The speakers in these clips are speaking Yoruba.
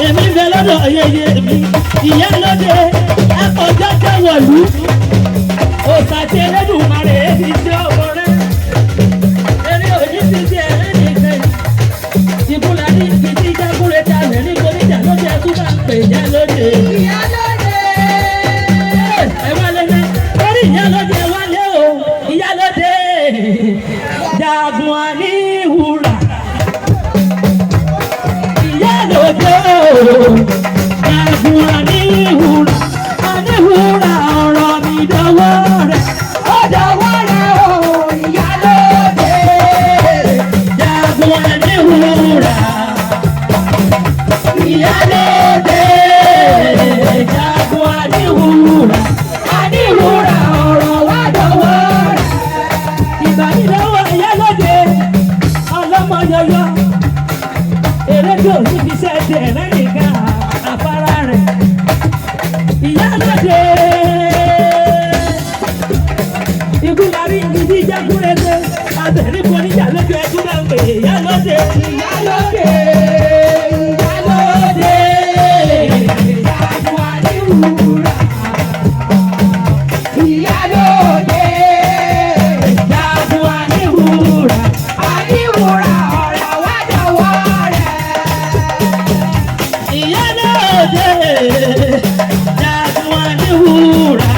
èmi ń bẹ lọ́dọ̀ yeye mi ìyá lóde akọjọ́ tẹ wọ̀lú òsàtì Elédùmarè èyí tí ọmọ rẹ eré òní ti di ẹ̀rẹ́ nìkan ìbúlà ní ìdí jágúrẹ́ ta lẹ́ni kọ́níjà lóde ẹ̀kú bá ń pè ìyá lóde. ìyá lóde ẹ wálé ní orí ìyá lóde wálé o ìyá lóde Jagun Aníwúrà ìyá lóde Jagun Aníwúrà Aníwúrà ọ̀rọ̀ mi dọwọ́ rẹ̀ ó dọwọ́ rẹ̀ o ìyá lóde Jagun Aníwúrà ìyá lóde Jagun Aníwúrà Aníwúrà ọ̀rọ̀ wa dọwọ́ rẹ̀ ìbánidọ́wọ́ ìyá lóde ọlọ́mọ yọyọ èrè tí ò ní fi ṣẹ́ẹ̀dẹ̀ lẹ́yìn ká àfárá rẹ̀ ìyá lóde ikú larí ìdí jágúrẹ́dẹ́ abẹ̀rí kọ́níjà lójú ẹkú náà ń pè ìyá lóde ìyá lóde ìyá lóde Jagun Aníwúrà ìyá lóde Jagun Aníwúrà Aníwúrà ọ̀rọ̀ wa dọwọ́ rẹ̀ ìyá lóde Jagun Aníwúrà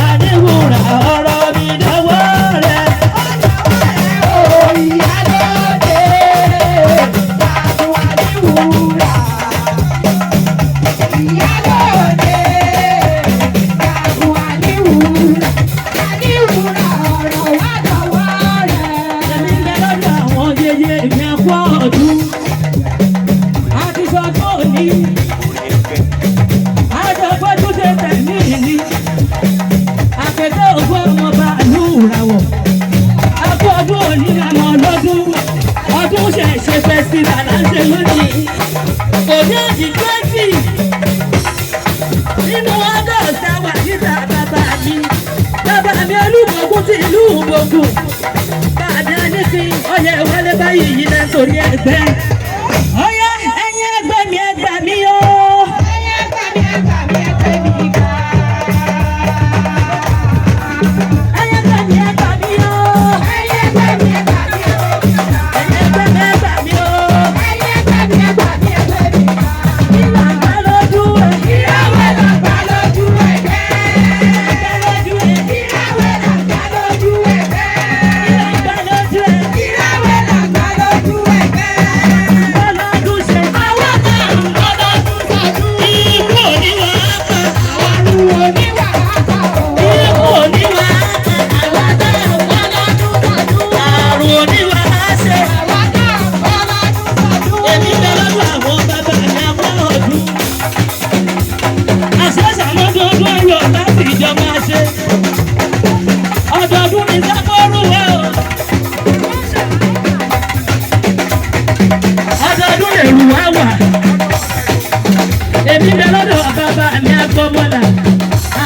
Aníwúrà ọ̀rọ̀ mi dọwọ́ rẹ̀ ó ìyá lóde Jagun Aníwúrà ìyá lóde Jagun Aníwúrà Aníwúrà ọ̀rọ̀ wa dọwọ́ rẹ̀. èmi ń bẹ lọ́dọ̀ àwọn yeye mi ẹ̀kọ́ ọdún àti sọ́jọ́ òní àjọpọ̀jú ṣe tẹ̀mí ní àkẹ́kẹ́ ògùn ọmọ bàálù ràwọ̀ àkọ́ ọdún òní àmọ́ ọlọ́dún ọdún ṣẹ̀ṣẹ̀ fẹ́sítà láńṣẹ́ lónìí òní àti 20 nínú August àwà níta bàbá mi Olúmọ̀gún ti ìlú Ìgbògùn bàdé anífi ọyẹ wọlé báyìí yìí náà torí ẹgbẹ́ ọyẹ ẹ̀yin ẹgbẹ́ mi ẹgbà mí o. ẹ̀yin ẹgbẹ́ mi ẹgbà mí ẹgbẹ́ mi ga. ẹ̀yin ẹgbẹ́ mi ẹgbà mí o. ẹ̀yin ẹgbẹ́ mi ẹgbà mí o. ẹ̀yin ẹgbẹ́ mi ẹgbà mí o. ẹ̀yin ẹgbẹ́ mi ẹgbà mí ẹgbẹ́ mi ga. ìlà ń bá lójú ẹ̀. ìyàwó là ń bá lójú ẹ̀ gẹ́. ìyàwó là ń bá lójú ẹ̀ gẹ́. ìyàwó là ń bá lójú ẹ̀ gẹ́. Ọdọọdún ni sáfọ́rù wẹ̀ o. Ọdọọdún lè rù wá wà. Èmi bẹ lọ́dọ̀ bàbá mi agbọ́mọ́là.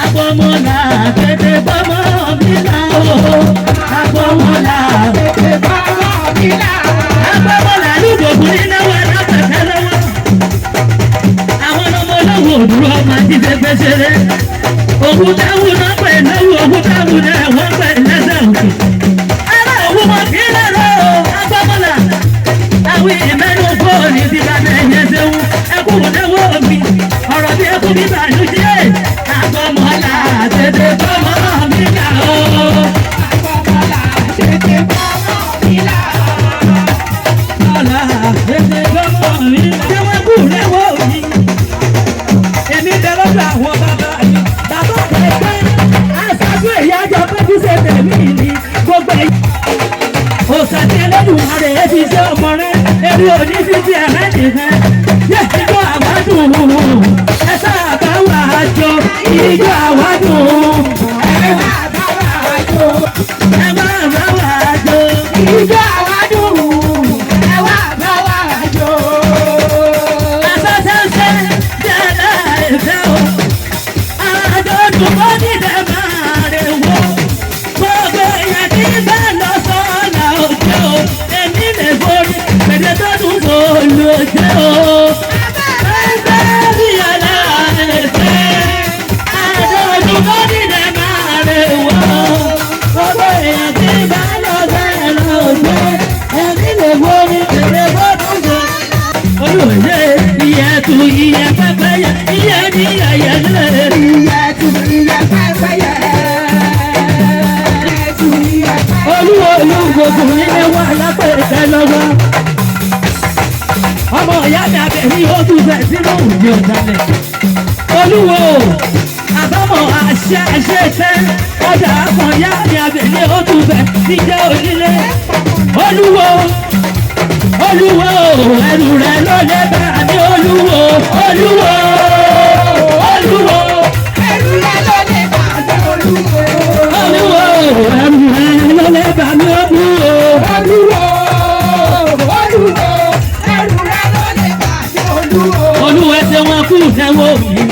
Agbọ́mọ́là tètè gbọ́mọ́ mi là o. Agbọ́mọ́là tètè gbọ́mọ́ mi là o. Agbọ́mọ́là lùdòkú nínú wa lápẹ̀tẹ̀ lọ́wọ́. Àwọn ọmọ olówó òdúró ọmọ ti fẹ́ fẹ́ ṣeré. Òkúta wù náà pẹ̀ náwó òkúta wù náà wọ́n pẹ̀ lẹ́sẹ̀ òkè. Ará òwú mọ̀ kí lọ́rọ̀ agbọ́mọ́là. Àwọn ìmẹ́nu fóònù ti bá bẹ̀yẹ ṣeun. Ẹkún náwó mi, ọ̀rọ̀ bí ẹkún mi bàlújẹ́. Agbọ́mọ́là tètè gbọ́mọ́ mi là o. Agbọ́mọ́là tètè gbọ́mọ́ mi là o. Agbọ́mọ́là tètè gbọ́mọ́ mi là o. Ṣé wọ́n kú náwó mi? Èmi bẹ lọ́dọ̀ àwọn bàbá mi. Bàbá mi pé aṣáájú èyí àjọ péjú ṣe tẹ̀mí ni gbogbo èyí. Òsàtì Elédùmarè fi ṣe ọmọ rẹ, eré òní fi ti ẹ̀rẹ́ nìkan. Yé ìjọ àwádùn, ẹ sáà bá wà á jọ. Ìjọ àwádùn, ẹ bá bá wà á jọ. Ẹ bá bá wà á jọ. Ìjọ àwádùn, ẹ wá bá wà á jọ. Àṣàṣàṣe jẹ́ láìpẹ́ o. Àjọ̀dún bọ́ nílẹ̀ máa rẹ̀ wò. Gbogbo èèyàn tí bá lọ sọ́nà òjò. Èmi lè borí pẹ̀lú tó dùn sóòlù òjò. tu ìyẹn pẹ́pẹ́yẹ ìyẹn ní ẹ̀yẹlé. Ìyẹ̀tù ìyẹ̀ pẹ́pẹ́yẹ. Ìyẹ̀tù ìyẹ̀ pẹ́pẹ́yẹ. Olúwo olúgbògùn nílé wà lápẹ̀ẹ́kẹ́ lọ́wọ́. Ọmọ ìyá mi abẹ ní ó tún bẹ̀ sínú òní ọ̀dàlẹ̀. Olúwo àbámọ̀ àṣẹ àṣetẹ́ ọjà kan ìyá mi abẹ ní ó tún bẹ̀ níjẹ́ onílé. Olúwo olúwo ẹrù rẹ ló lè bá mi olúwo olúwo olúwo Ẹrù rẹ̀ ló lè bá mi olúwo. olúwo ẹrù rẹ ló lè bá mi olúwo. Olúwo olúwo ẹrù rẹ̀ ló lè bá mi olúwo. Olúwo ẹsẹ̀ wọn kú ìdánwò mi.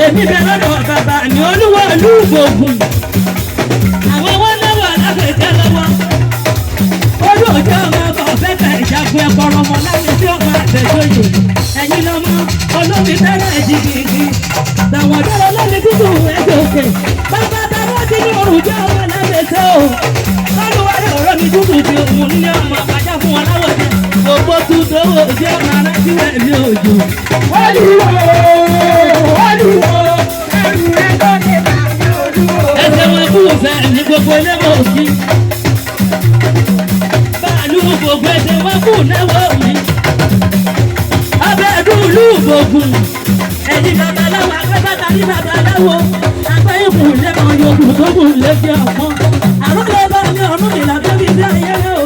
Èmi bẹ lọ́dọ̀ bàbá mi olúwo olúgbògùn. Àwọn wọn náwó alágbèéká lọ́wọ́. Olú òjò ọmọ ọkọ̀ fẹ́fẹ́ ìjagun ẹ̀kọ́rọ̀ ọmọ láti tí ọmọ àtẹ̀sọ́yè. Ẹ̀yin lọ́mọ olómi fẹ́rẹ̀ jìgìgì. Tàwọn ọ̀dọ́rọ̀ lómi tútù ẹgbẹ́ òkè. Bàbá bàbá ti ní òrùn jẹ́ ọmọ lábẹ́sẹ̀ o. Lọ́lùwárí ọ̀rọ̀ mi tútù ti òun nílé ọmọ àpájá fún wọn láwọ̀ jẹ́. Gbogbo tútù owó jẹ́ ọmọ aráàlú ẹ̀mí òjò. Olúwo olúwo ẹrù rẹ̀ ló lè bá mi olúwo. Ẹsẹ̀ wọn kú fẹ́ ní gbogbo ilé mọ̀ òkì. Báàlú gbogbo ẹsẹ̀ wọn kú náwó mi. Abẹ́dúlú gbogbo ẹ̀yin babaláwo akẹ́bàtà ní babaláwo. Àgbẹ̀ ìkùn lẹ́mọ̀ yòókù tó kù lébi ọ̀pọ̀. Àrùn bá mi ọ̀run mi làbẹ́ mi dá ayẹyẹ o.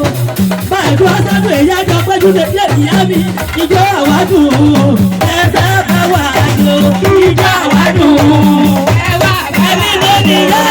Báyìí ọ̀sán èyí àjọ péjú lè dé ìyá mi. Ìjọ àwádùn ẹsẹ̀ bá wà á lò. Ìjọ àwádùn Ẹwà ẹ̀mí ló ní yá